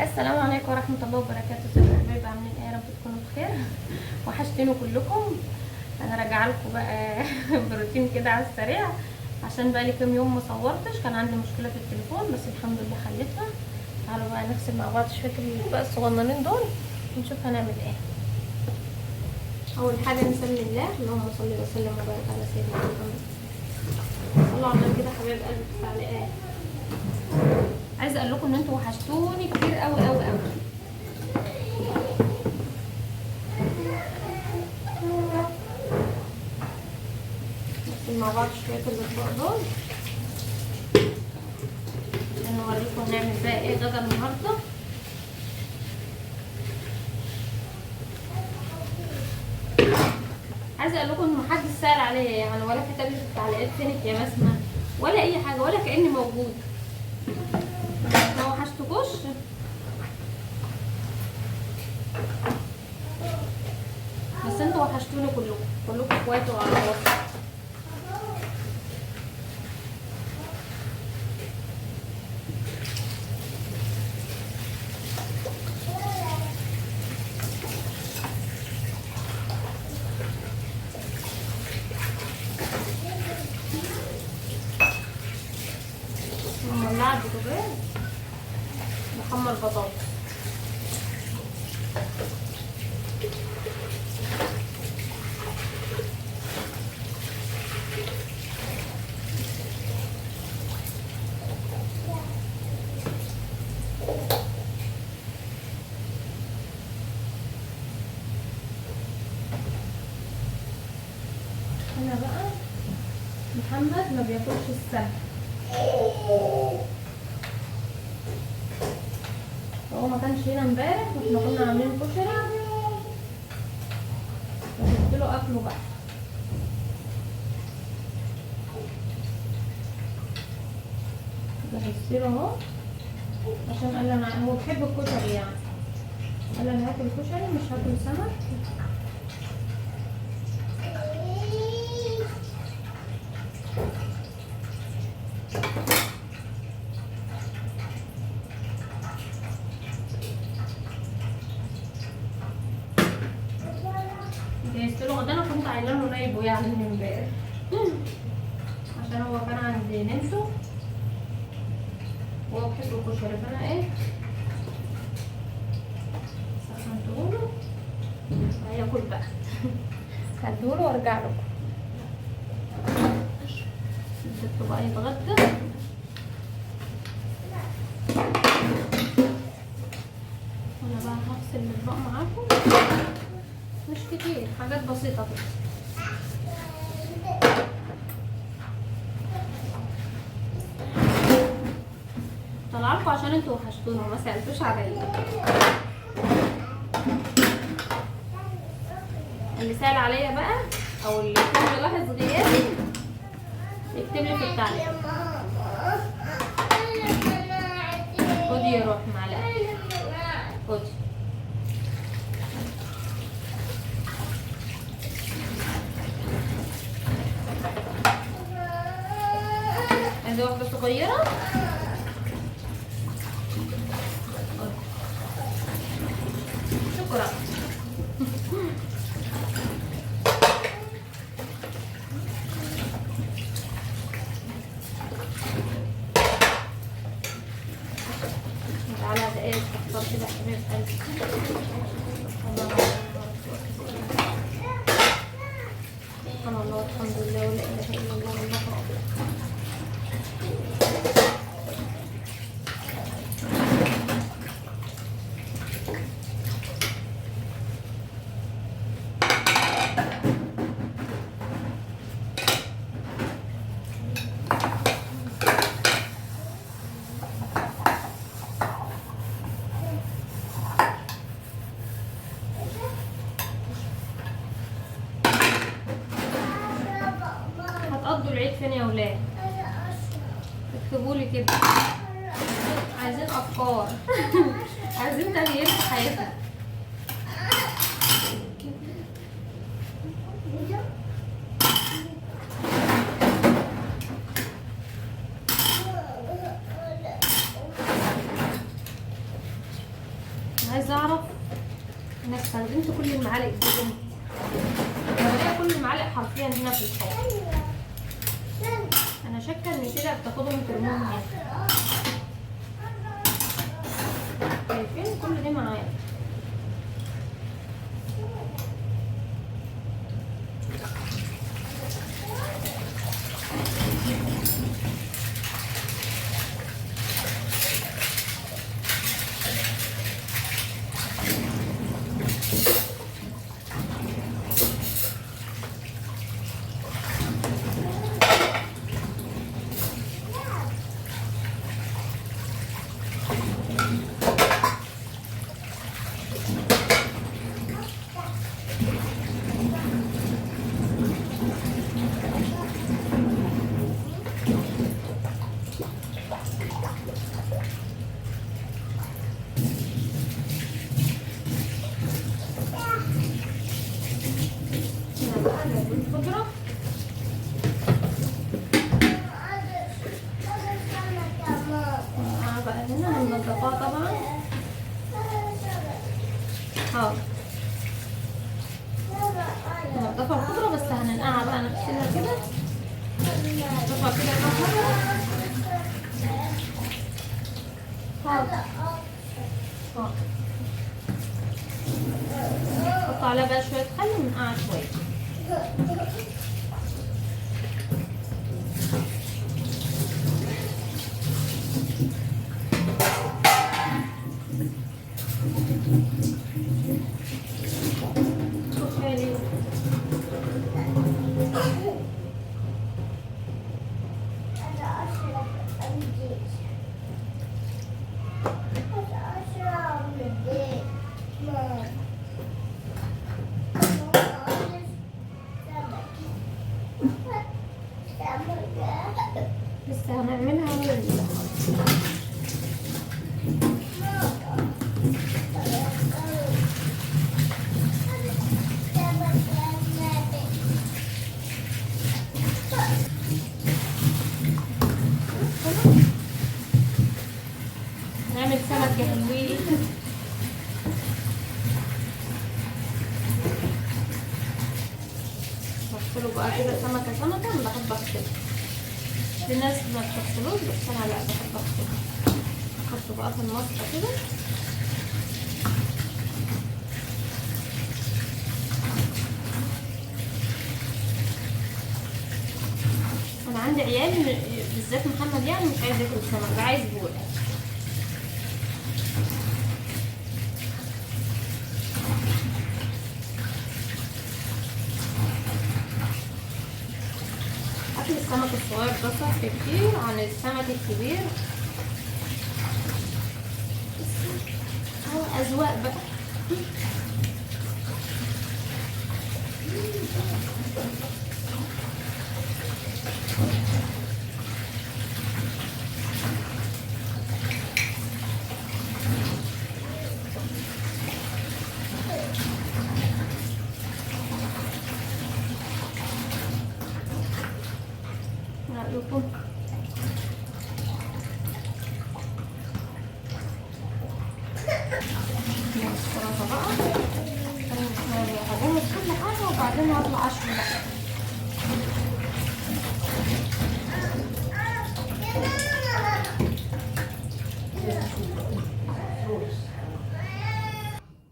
السلام عليكم ورحمة الله وبركاته. ازيكم يا حبايبي؟ عاملين ايه؟ يا رب تكونوا بخير. وحشتوني كلكم. انا راجعه لكم بقى بروتين كده على السريع، عشان بقى لي كام يوم ما صورتش، كان عندي مشكله في التليفون بس الحمد لله حلتها. تعالوا بقى نغسل مع بعض شويه بقى الصغننين دول ونشوف هنعمل ايه. اول حاجه نسمي الله، اللهم صل وسلم وبارك على سيدنا محمد. صلوا على النبي كده حبايب قلبي في التعليقات. عايزه اقول لكم ان انتوا وحشتوني كتير قوي قوي قوي. نغسل مع بعض شويه الاطباق دول عشان اوريكم هنعمل بقى ايه غدا النهارده. عايزه اقول لكم ان محدش سأل عليا يعني، ولا كتب لي في التعليقات فينك يا بسمه ولا اي حاجه، ولا كاني موجود. ما وحشتكوش؟ بس انتوا وحشتوني كلكم اخواتي وعلى راسي. مولعه البوتاجاز بحمر بطاطس. هنا بقى محمد ما بياكلش السمك، هو ما كانش هنا امبارح واحنا كنا عاملين كشري فجبت له اكله بقى. جهزت له اهو عشان قال انا هو بيحب الكشري يعني، قال انا هاكل كشري مش هاكل سمك. جهزت له غدا، انا كنت عايزه له نايبه يعني من امبارح عشان هو كان عند ننسو وهو بيحب الكشري، فانا ايه سخنتهوله هياكل بقى. هديهوله وارجع لكم. سبته بقى يتغدى. وانا بقى هغسل الاطباق معاكم، مش كتير، حاجات بسيطه كده. طلعلكوا عشان انتوا وحشتوني وما سالتوش عليا. اللي سال عليا بقى او اللي كان بيلاحظ غيابي يكتب لي في التعليق. خدي يا روح معلقه، خدي. عايزه واحده صغيره. شكرا. تعالى دقايق تحضر كده حبيب قلبي. سبحان الله والحمد لله ولا اله الا الله والله اكبر. هتقضوا العيد فين يا ولاد؟ اكتبولي كده، عايزين افكار عايزين تغيير في حياتنا. عايزه اعرف انا استخدمت كل المعالق دي امتى. انا بلاقي كل المعالق حرفيا هنا في الحوض. انا شاكه ان كده بتاخدهم ترموهم هنا. شايفين كل دي معايا. الخضرة بقى هنا هننضفها طبعا. هننضفها الخضرة بس هننقعها بقى نغسلها كده. ننضفها كده كام مرة. نحط عليها بقى شوية خل وننقعها شوية. لسه هنعملها نعمل سمك حلوين. بغسله بقى كده سمكة سمكة. انا بحب اغسله. في ناس ما بتغسلوش بس انا لا بحب اغسله. احطه بقى في المصفى كده. انا عندي عيال بالذات محمد يعني مش عايز ياكل سمك، عايز بورق. اكل السمك الصغير ده صح كتير عن السمك الكبير. هو اذواق بقى. رأيكم السلطة بقى هجهز كل حاجة وبعدين هطلع اشوي بقى.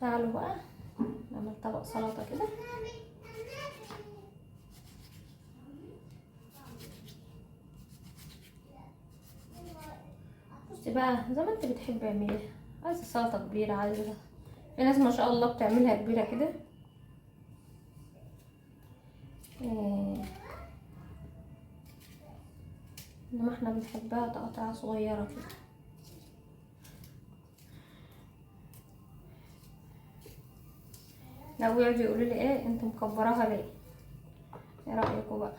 تعالوا بقى نعمل طبق سلطة كده. بصي بقى زي ما انت بتحبي اعمليها. عايزة سلطة كبيرة، عايزة في ناس ما شاء الله بتعملها كبيرة كده. انما احنا بنحبها تقطيعة صغيرة كده. لو يقعدوا يقولوا لي ايه انت مكبراها ليه؟ ايه رأيكم بقى؟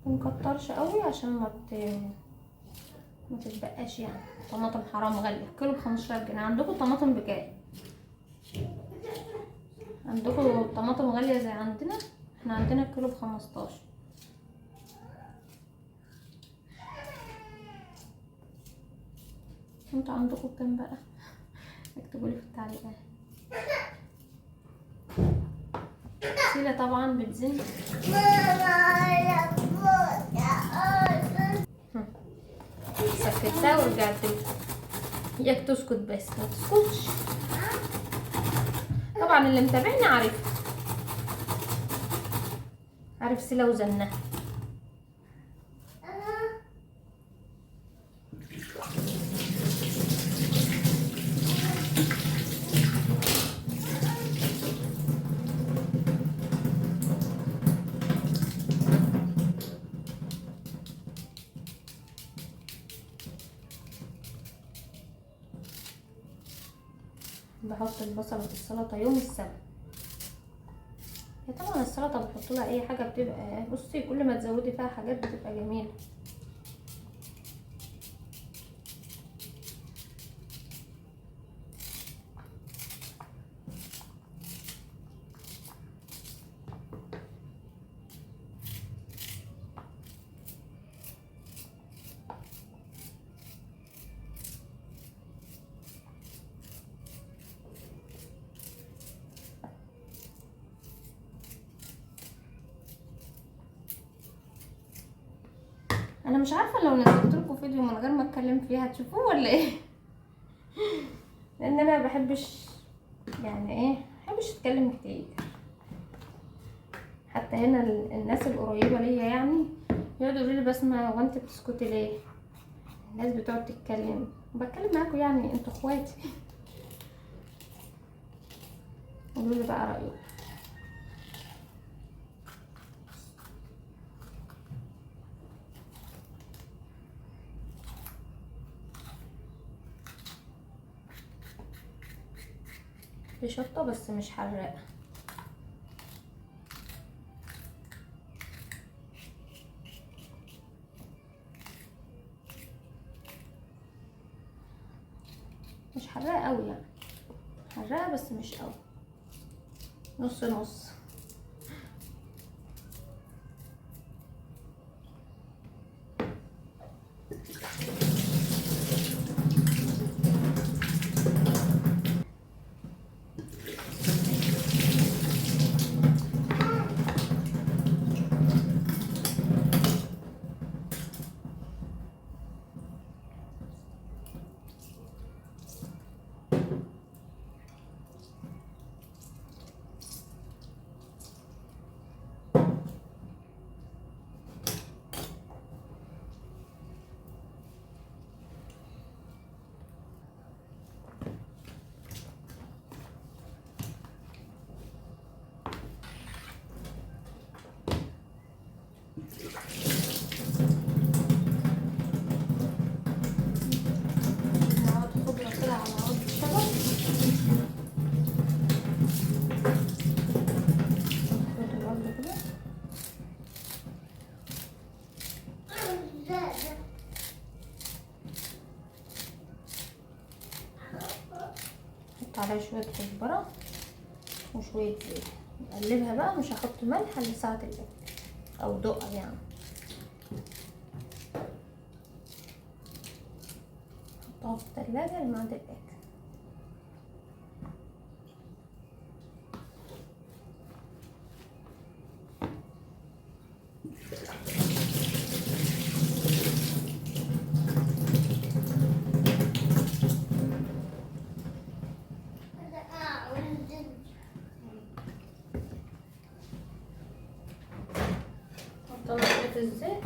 منكترش قوي عشان ما تتبقاش يعني. طماطم حرام غالية، كيلو ب15 جنيه. عندكم طماطم بكام؟ عندكم الطماطم غالية زي عندنا؟ احنا عندنا الكيلو ب15. انتوا عندكم بكام بقى؟ اكتبولي في التعليقات. سيلة طبعا بتزن. سكتها ورجعت اياك تسكت بس ما تسكتش. طبعا اللي متابعني عارف سيلة وزنها. بحط البصلة في السلطة يوم السبت. هي طبعا السلطة بحط لها اي حاجة بتبقى، بصي كل ما تزودي فيها حاجات بتبقى جميلة. انا مش عارفه لو نزلت لكم فيديو من غير ما اتكلم فيه هتشوفوه ولا ايه؟ لان انا بحبش يعني ايه، بحبش اتكلم كتير. حتى هنا الناس القريبه ليا يعني يقعدوا يقولوا لي بسمة هو انت بتسكتي ليه؟ الناس بتقعد تتكلم، بتكلم معاكم يعني انتوا اخواتي. قولوا لي بقى رايكم. في شطه بس مش حراقه. مش حراقه قوي يعني، حراقه بس مش قوي، نص نص. عليها شويه كزبره وشويه زيت، نقلبها بقى. مش هحط ملح لساعه الاكل او دقه يعني، احطها في التلاجة لميعاد الاكل. حطينا شويه الزيت،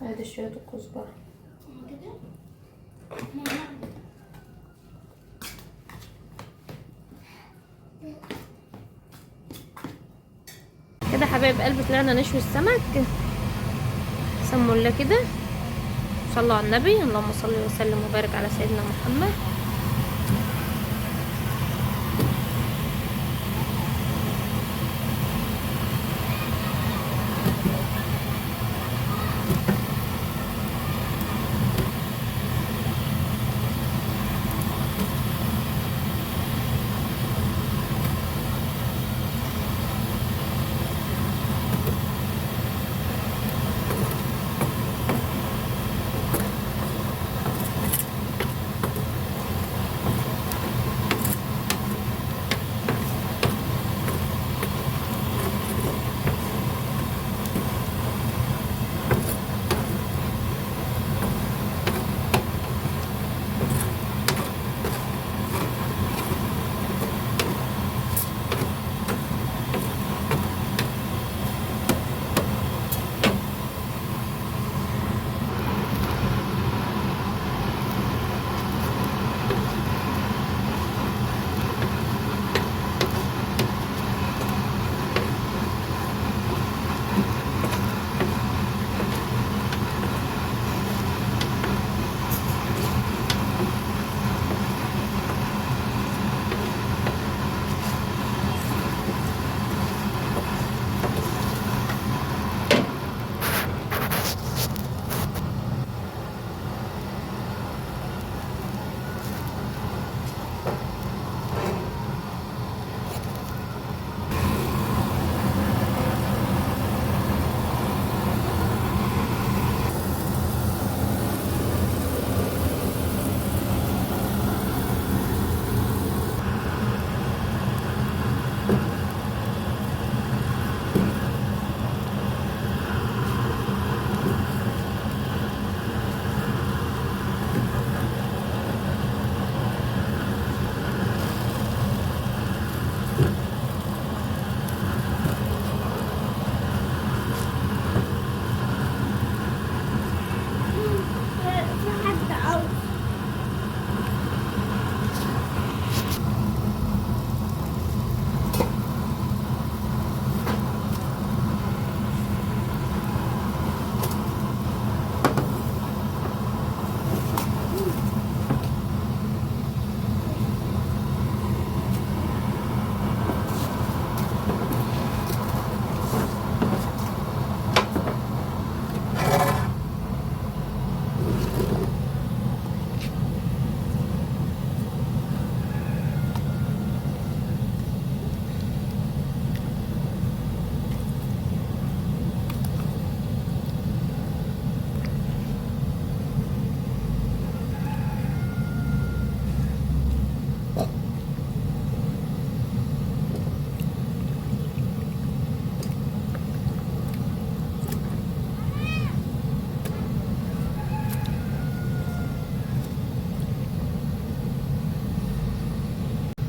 ادي شويه الكزبره كده. حبايب قلبي طلعنا نشوي السمك. سموا الله كده، صلوا على النبي. اللهم صل وسلم وبارك على سيدنا محمد.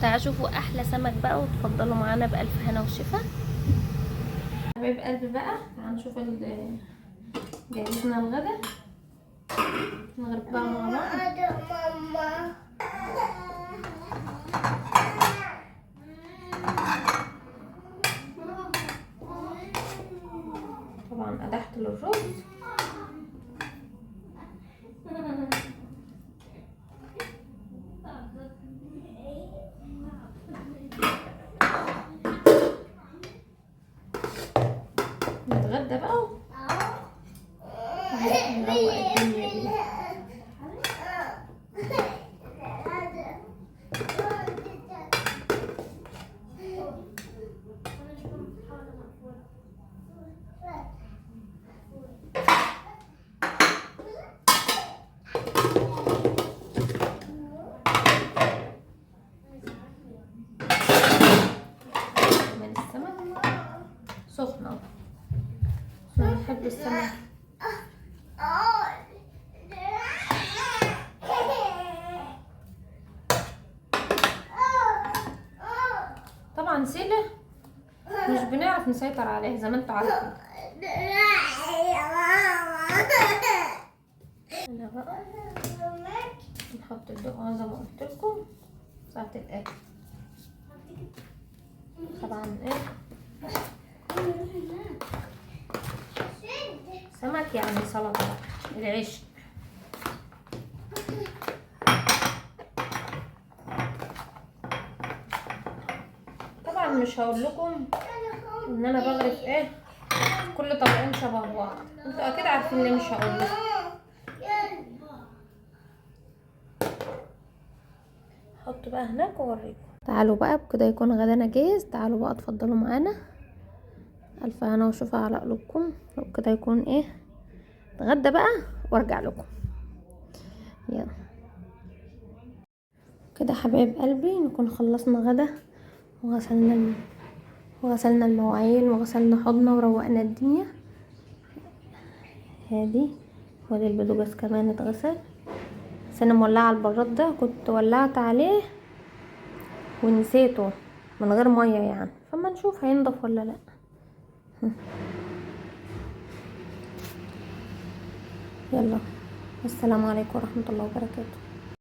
تعالوا شوفوا احلى سمك بقى وتفضلوا معانا بألف هنا وشفا. حبايب قلبي بقى تعالوا نشوف جهزنا الغدا، نغرب بقى مع بعض. طبعا قدحت للرز، نتغدى بقى ونروق الدنيا دي. من السمك سخنة، أنا بحب السمك. طبعا سيلة مش بنعرف نسيطر عليه زي ما انتوا عارفين. هنا بقى نحط الدقة زي ما قلت لكم ساعة الأكل. طبعا ايه سمك يعني سلطة العيش. طبعا مش هقول لكم ان انا بغرف ايه كل طبقين شبه بعض، انتوا اكيد عارفين ليه مش هقول لكم. حطوا بقى هناك واوريكم. تعالوا بقى بكده يكون غدانا جاهز، تعالوا بقى اتفضلوا معانا. الف هنا وشوفوا على قلوبكم، وبكده يكون ايه اتغدى بقى وارجع لكم. يلا كده حبايب قلبي نكون خلصنا غدا وغسلنا المواعين وغسلنا حضنا وروقنا الدنيا. هادي وادي البوتاجاز كمان اتغسل، بس انا مولعه البراد ده، كنت ولعت عليه ونسيته من غير ميه يعني، فما نشوف هينضف ولا لا. يلا السلام عليكم ورحمه الله وبركاته.